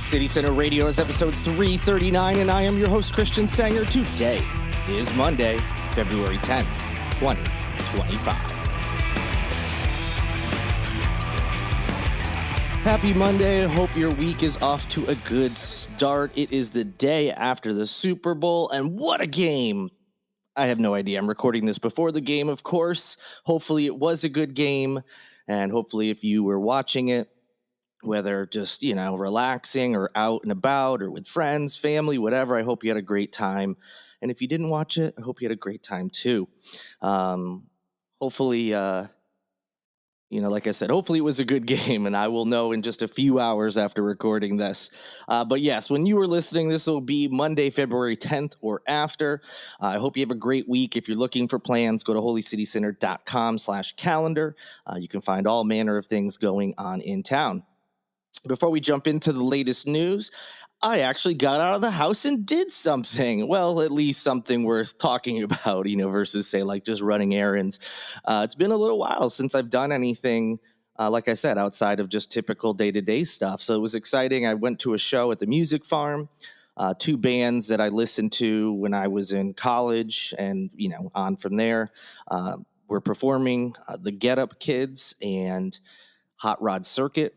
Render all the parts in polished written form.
City Center Radio is episode 339, and I am your host, Christian Sanger. Today is Monday, February 10th, 2025. Happy Monday. Hope your week is off to a good start. It is the day after the Super Bowl, and what a game. I have no idea. I'm recording this before the game, of course. Hopefully it was a good game, and hopefully if you were watching it, whether just, relaxing or out and about or with friends, family, whatever, I hope you had a great time. And if you didn't watch it, I hope you had a great time too. Hopefully, like I said, hopefully it was a good game, and I will know in just a few hours after recording this. But yes, when you are listening, this will be Monday, February 10th or after. I hope you have a great week. If you're looking for plans, go to holycitycenter.com/calendar. You can find all manner of things going on in town. Before we jump into the latest news, I actually got out of the house and did something. Well, at least something worth talking about, versus say like just running errands. It's been a little while since I've done anything, like I said, outside of just typical day-to-day stuff. So it was exciting. I went to a show at the Music Farm. Two bands that I listened to when I was in college and, on from there were performing, the Get Up Kids and Hot Rod Circuit.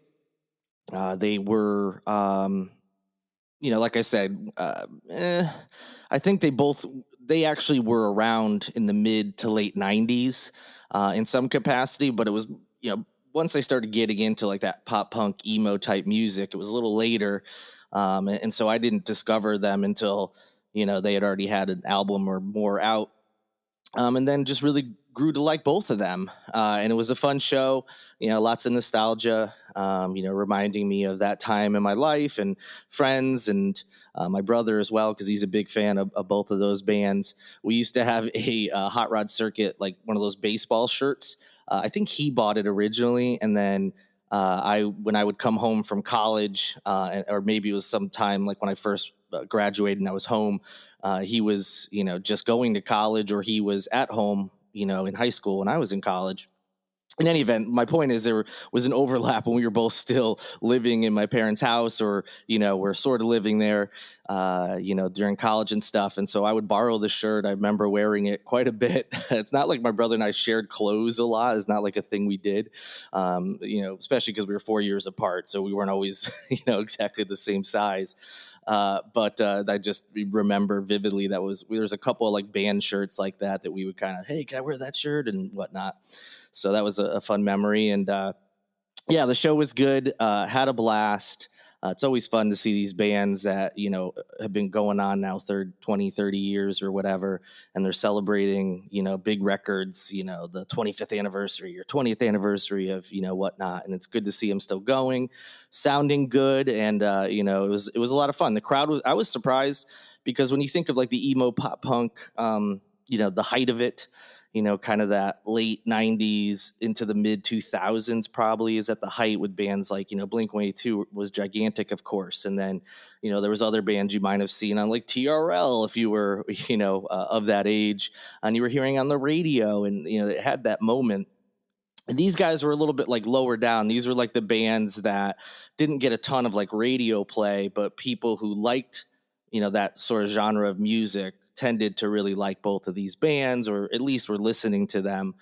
They were, like I said, I think they actually were around in the mid to late 90s in some capacity, but it was, once I started getting into like that pop punk emo type music, it was a little later. And so I didn't discover them until, they had already had an album or more out. And then just really grew to like both of them. And it was a fun show, lots of nostalgia, reminding me of that time in my life and friends and my brother as well, because he's a big fan of both of those bands. We used to have a Hot Rod Circuit, like one of those baseball shirts. I think he bought it originally. And then when I would come home from college, or maybe it was sometime like when I first graduated and I was home, he was, just going to college, or he was at home, in high school when I was in college. In any event, my point is there was an overlap when we were both still living in my parents' house, or, we're sort of living there, during college and stuff. And so I would borrow the shirt. I remember wearing it quite a bit. It's not like my brother and I shared clothes a lot. It's not like a thing we did, especially because we were 4 years apart. So we weren't always, exactly the same size. But I just remember vividly there was a couple of like band shirts like that we would kind of, hey, can I wear that shirt and whatnot? So that was a fun memory. And the show was good. Had a blast. It's always fun to see these bands that, have been going on now 20, 30 years or whatever. And they're celebrating, big records, the 25th anniversary or 20th anniversary of, whatnot. And it's good to see them still going, sounding good. And, it was a lot of fun. The crowd I was surprised because when you think of like the emo pop punk, the height of it, kind of that late 90s into the mid 2000s probably is at the height with bands like, Blink-182 was gigantic, of course. And then, there was other bands you might have seen on like TRL if you were, of that age, and you were hearing on the radio, and, it had that moment. And these guys were a little bit like lower down. These were like the bands that didn't get a ton of like radio play, but people who liked, that sort of genre of music tended to really like both of these bands, or at least were listening to them,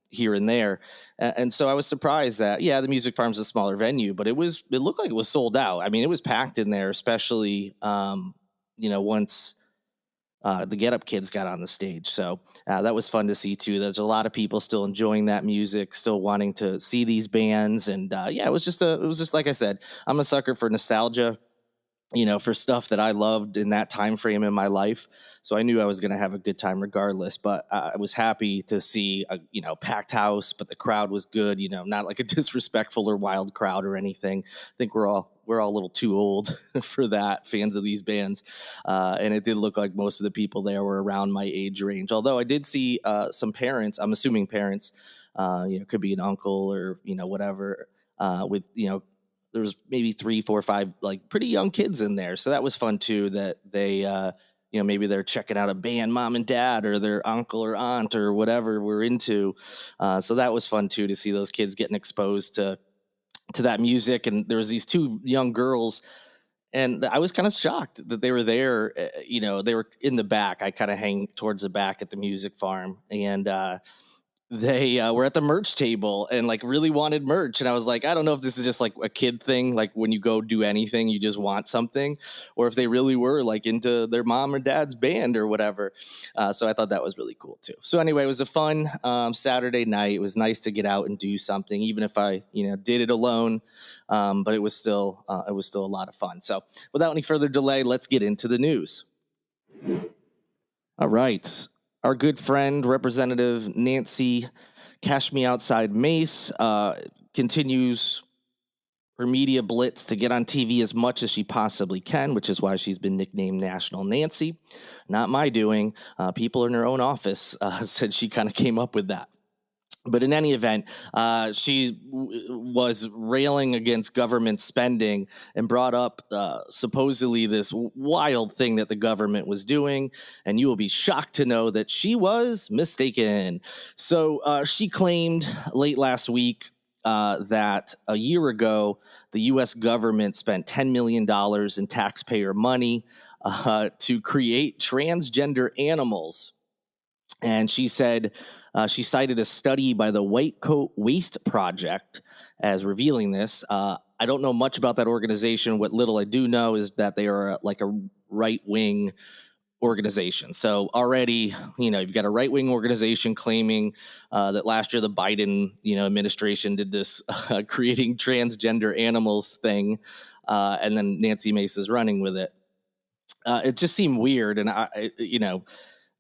here and there. And so I was surprised that, the Music Farm's a smaller venue, but it looked like it was sold out. I mean, it was packed in there, especially, once the Get Up Kids got on the stage. So that was fun to see too. There's a lot of people still enjoying that music, still wanting to see these bands. And it was just like I said, I'm a sucker for nostalgia, for stuff that I loved in that time frame in my life. So I knew I was going to have a good time regardless, but I was happy to see a, packed house, but the crowd was good, not like a disrespectful or wild crowd or anything. I think we're all a little too old for that, fans of these bands. And it did look like most of the people there were around my age range. Although I did see some parents, I'm assuming parents, could be an uncle or, whatever, with, there was maybe 3, 4, 5, like pretty young kids in there. So that was fun too, that they, maybe they're checking out a band mom and dad or their uncle or aunt or whatever we're into. So that was fun too, to see those kids getting exposed to to that music, and there was these two young girls, and I was kind of shocked that they were there. They were in the back. I kind of hang towards the back at the music farm, and they were at the merch table and like really wanted merch. And I was like, I don't know if this is just like a kid thing, like when you go do anything you just want something, or if they really were like into their mom or dad's band or whatever. So I thought that was really cool too. So anyway, it was a fun Saturday night. It was nice to get out and do something, even if I did it alone. But it was still a lot of fun. So without any further delay, let's get into the news. All right. Our good friend, Representative Nancy Cash Me Outside Mace, continues her media blitz to get on TV as much as she possibly can, which is why she's been nicknamed National Nancy. Not my doing. People in her own office said she kind of came up with that. But in any event, she was railing against government spending and brought up supposedly this wild thing that the government was doing. And you will be shocked to know that she was mistaken. So she claimed late last week that a year ago, the U.S. government spent $10 million in taxpayer money to create transgender animals. And she said she cited a study by the White Coat Waste Project as revealing this. I don't know much about that organization. What little I do know is that they are like a right-wing organization. So already, you've got a right-wing organization claiming that last year the Biden, administration did this creating transgender animals thing, and then Nancy Mace is running with it. It just seemed weird, and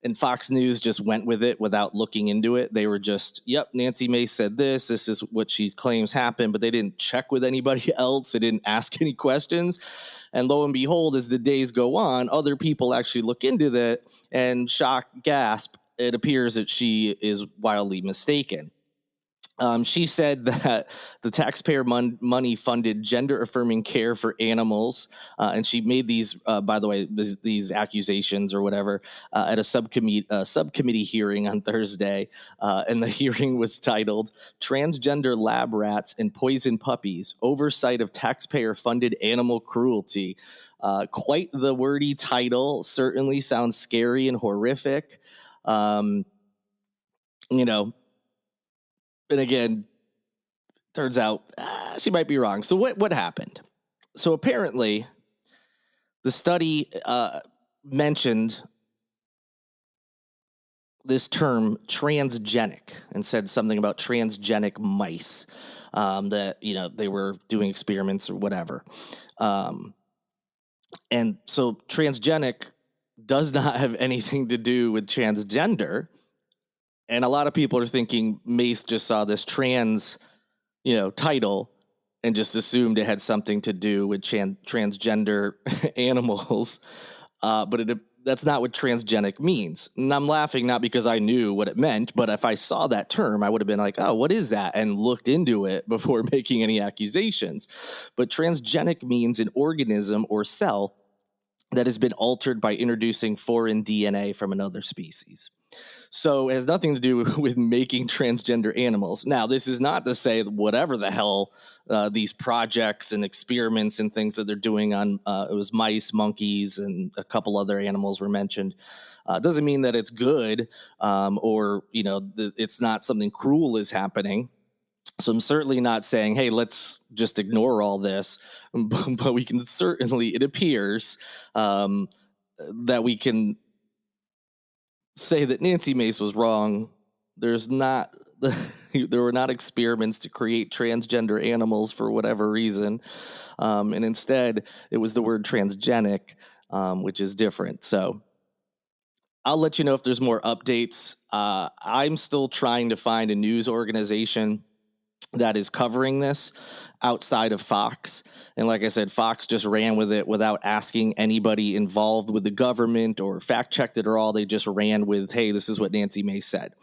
and Fox News just went with it without looking into it. They were just, yep, Nancy Mace said this. This is what she claims happened, but they didn't check with anybody else. They didn't ask any questions. And lo and behold, as the days go on, other people actually look into that and shock, gasp, it appears that she is wildly mistaken. She said that the taxpayer money funded gender-affirming care for animals, and she made these, by the way, these accusations or whatever at a subcommittee hearing on Thursday, and the hearing was titled "Transgender Lab Rats and Poison Puppies: Oversight of Taxpayer-Funded Animal Cruelty." Quite the wordy title. Certainly sounds scary and horrific. And again, turns out she might be wrong. So what happened? So apparently, the study mentioned this term transgenic and said something about transgenic mice, that they were doing experiments or whatever. And so transgenic does not have anything to do with transgender. And a lot of people are thinking Mace just saw this trans, title and just assumed it had something to do with transgender animals. But that's not what transgenic means. And I'm laughing not because I knew what it meant, but if I saw that term, I would have been like, oh, what is that? And looked into it before making any accusations. But transgenic means an organism or cell that has been altered by introducing foreign DNA from another species. So it has nothing to do with making transgender animals. Now, this is not to say whatever the hell these projects and experiments and things that they're doing on, it was mice, monkeys, and a couple other animals were mentioned. Doesn't mean that it's good, or, it's not something cruel is happening. So I'm certainly not saying, hey, let's just ignore all this, but we can certainly, it appears that we can say that Nancy Mace was wrong. There were not experiments to create transgender animals for whatever reason. And instead, it was the word transgenic, which is different. So I'll let you know if there's more updates. I'm still trying to find a news organization that is covering this outside of Fox. And like I said, Fox just ran with it without asking anybody involved with the government or fact checked it or all. They just ran with, hey, this is what Nancy Mace said.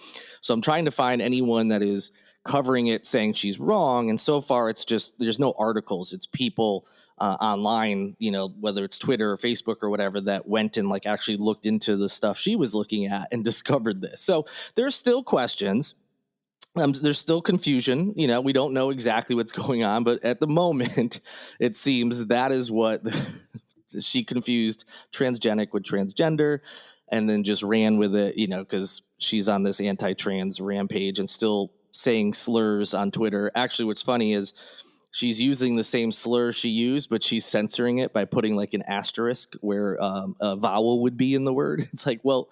So I'm trying to find anyone that is covering it saying she's wrong. And so far, it's just, there's no articles. It's people online, whether it's Twitter or Facebook or whatever, that went and like actually looked into the stuff she was looking at and discovered this. So there's still questions. There's still confusion. We don't know exactly what's going on, but at the moment, it seems that is what she confused transgenic with transgender, and then just ran with it, because she's on this anti-trans rampage and still saying slurs on Twitter. Actually, what's funny is she's using the same slur she used, but she's censoring it by putting like an asterisk where a vowel would be in the word. It's like, well,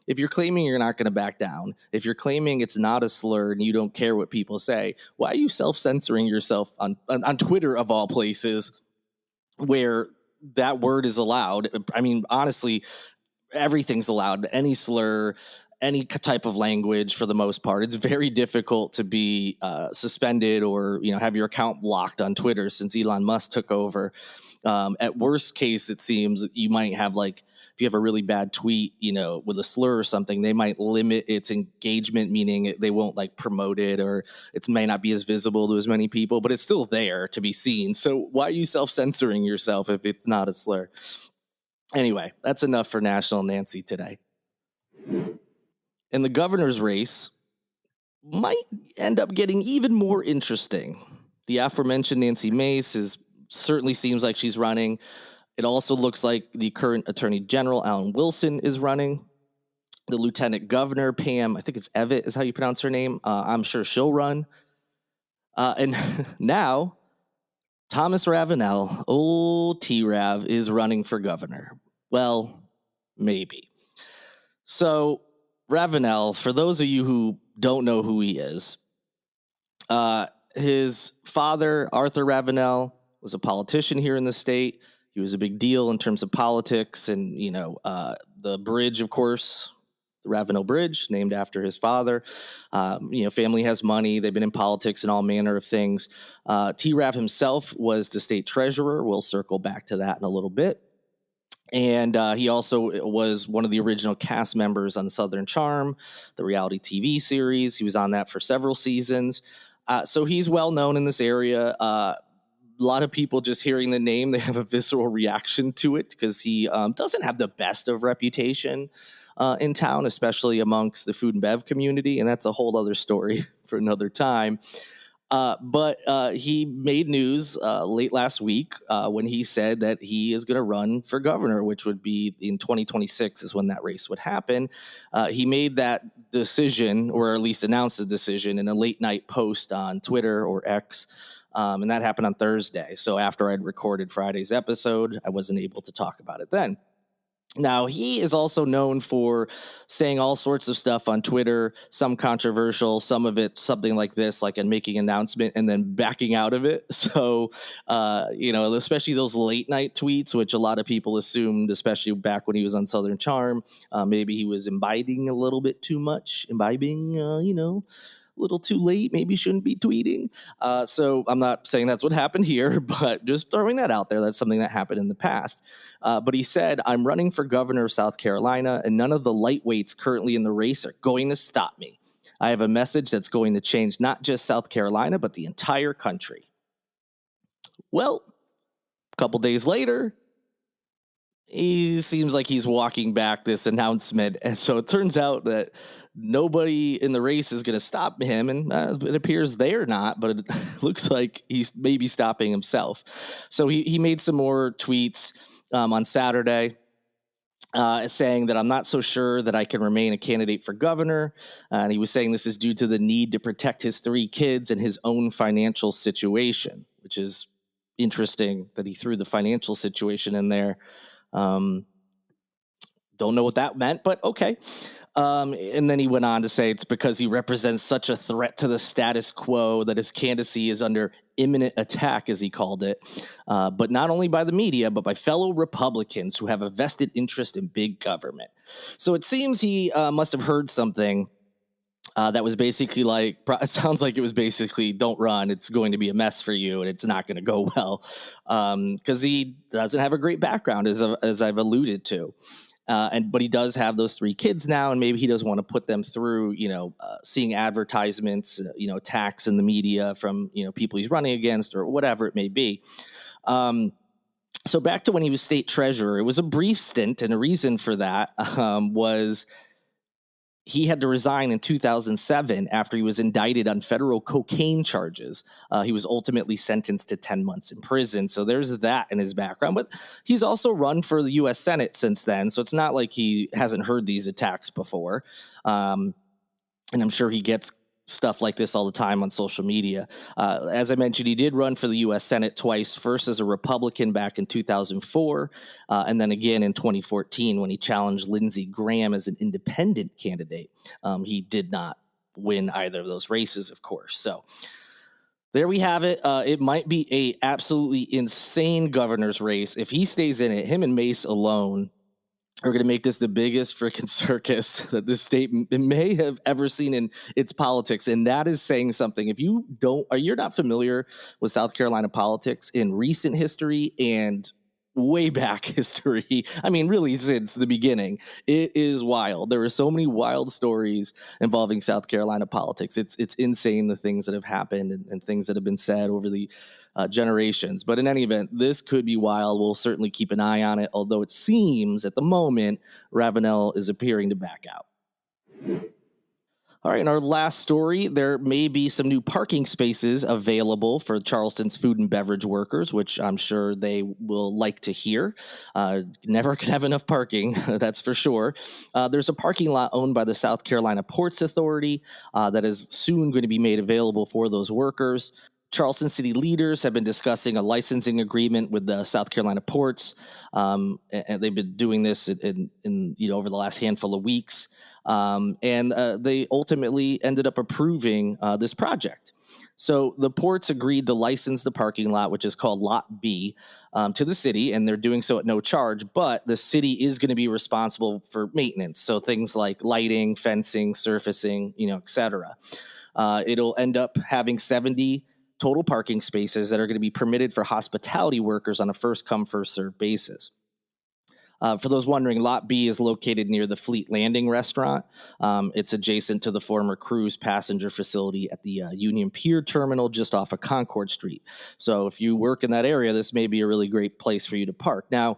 if you're claiming you're not going to back down, if you're claiming it's not a slur and you don't care what people say, why are you self-censoring yourself on Twitter of all places where that word is allowed? I mean, honestly, everything's allowed. Any slur, any type of language, for the most part. It's very difficult to be suspended or have your account blocked on Twitter since Elon Musk took over. At worst case, it seems you might have, like, if you have a really bad tweet, with a slur or something, they might limit its engagement, meaning they won't like promote it, or it may not be as visible to as many people, but it's still there to be seen. So why are you self-censoring yourself if it's not a slur? Anyway, that's enough for National Nancy today. And the governor's race might end up getting even more interesting. The aforementioned Nancy Mace certainly seems like she's running. It also looks like the current Attorney General, Alan Wilson, is running. The Lieutenant Governor, Pam, I think it's Evitt is how you pronounce her name. I'm sure she'll run. And now, Thomas Ravenel, old T-Rav, is running for governor. Well, maybe. So, Ravenel, for those of you who don't know who he is, his father, Arthur Ravenel, was a politician here in the state. He was a big deal in terms of politics, and the bridge, of course, the Ravenel Bridge, named after his father. Family has money. They've been in politics and all manner of things. T-Rav himself was the state treasurer. We'll circle back to that in a little bit. And he also was one of the original cast members on Southern Charm, the reality TV series. He was on that for several seasons. So he's well known in this area. A lot of people, just hearing the name, they have a visceral reaction to it because he doesn't have the best of reputation in town, especially amongst the food and bev community. And that's a whole other story for another time. But he made news late last week when he said that he is going to run for governor, which would be in 2026 is when that race would happen. He made that decision, or at least announced the decision, in a late night post on Twitter or X. And that happened on Thursday. So after I'd recorded Friday's episode, I wasn't able to talk about it then. Now, he is also known for saying all sorts of stuff on Twitter, some controversial, some of it something like this, like making an announcement and then backing out of it. So, especially those late night tweets, which a lot of people assumed, especially back when he was on Southern Charm, maybe he was imbibing a little bit too much, a little too late, maybe shouldn't be tweeting. So I'm not saying that's what happened here, but just throwing that out there. That's something that happened in the past. But he said, I'm running for governor of South Carolina, and none of the lightweights currently in the race are going to stop me. I have a message that's going to change not just South Carolina, but the entire country. Well, a couple days later, he seems like he's walking back this announcement. And so it turns out that nobody in the race is going to stop him. And it appears they're not, but it looks like he's maybe stopping himself. So he made some more tweets on Saturday saying that I'm not so sure that I can remain a candidate for governor. And he was saying this is due to the need to protect his 3 kids and his own financial situation, which is interesting that he threw the financial situation in there. Don't know what that meant, but okay. And then he went on to say it's because he represents such a threat to the status quo that his candidacy is under imminent attack, as he called it, but not only by the media, but by fellow Republicans who have a vested interest in big government. So it seems he must have heard something that was basically like, it sounds like it was basically, don't run, it's going to be a mess for you, and it's not going to go well, because he doesn't have a great background, as I've alluded to. But he does have those 3 kids now, and maybe he doesn't want to put them through, seeing advertisements, attacks in the media from, people he's running against or whatever it may be. So back to when he was state treasurer, it was a brief stint, and a reason for that was he had to resign in 2007 after he was indicted on federal cocaine charges. He was ultimately sentenced to 10 months in prison. So there's that in his background. But he's also run for the U.S. Senate since then. So it's not like he hasn't heard these attacks before. And I'm sure he gets stuff like this all the time on social media. As I mentioned, he did run for the U.S. Senate twice, first as a Republican back in 2004, and then again in 2014 when he challenged Lindsey Graham as an independent candidate. He did not win either of those races, of course. So there we have it. It might be a absolutely insane governor's race. If he stays in it, him and Mace alone are going to make this the biggest freaking circus that this state may have ever seen in its politics. And that is saying something. If you don't, or you're not familiar with South Carolina politics in recent history and way back history, I mean, really since the beginning, it is wild. There are so many wild stories involving South Carolina politics. It's insane, the things that have happened and things that have been said over the generations. But in any event, this could be wild. We'll certainly keep an eye on it, although it seems at the moment Ravenel is appearing to back out. All right, in our last story, there may be some new parking spaces available for Charleston's food and beverage workers, which I'm sure they will like to hear. Never can have enough parking, that's for sure. There's a parking lot owned by the South Carolina Ports Authority that is soon going to be made available for those workers. Charleston city leaders have been discussing a licensing agreement with the South Carolina ports, and they've been doing this in over the last handful of weeks. And they ultimately ended up approving this project. So the ports agreed to license the parking lot, which is called Lot B, to the city, and they're doing so at no charge. But the city is going to be responsible for maintenance, so things like lighting, fencing, surfacing, et cetera. It'll end up having 70 total parking spaces that are going to be permitted for hospitality workers on a first-come, first-served basis. For those wondering, Lot B is located near the Fleet Landing restaurant. It's adjacent to the former cruise passenger facility at the Union Pier Terminal just off of Concord Street. So if you work in that area, this may be a really great place for you to park. Now,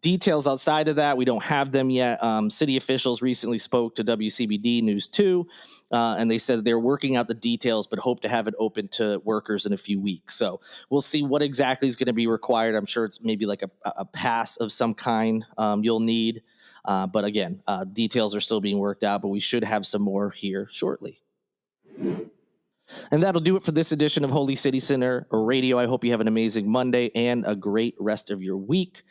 details outside of that, we don't have them yet. City officials recently spoke to WCBD News 2, and they said they're working out the details, but hope to have it open to workers in a few weeks. So we'll see what exactly is going to be required. I'm sure it's maybe like a pass of some kind you'll need. But again, details are still being worked out, but we should have some more here shortly. And that'll do it for this edition of Holy City Center Radio. I hope you have an amazing Monday and a great rest of your week.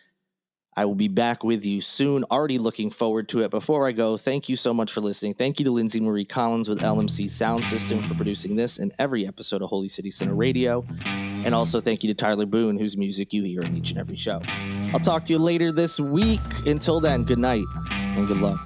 I will be back with you soon. Already looking forward to it. Before I go, thank you so much for listening. Thank you to Lindsay Marie Collins with LMC Soundsystem for producing this and every episode of Holy City Center Radio. And also thank you to Tyler Boone, whose music you hear in each and every show. I'll talk to you later this week. Until then, good night and good luck.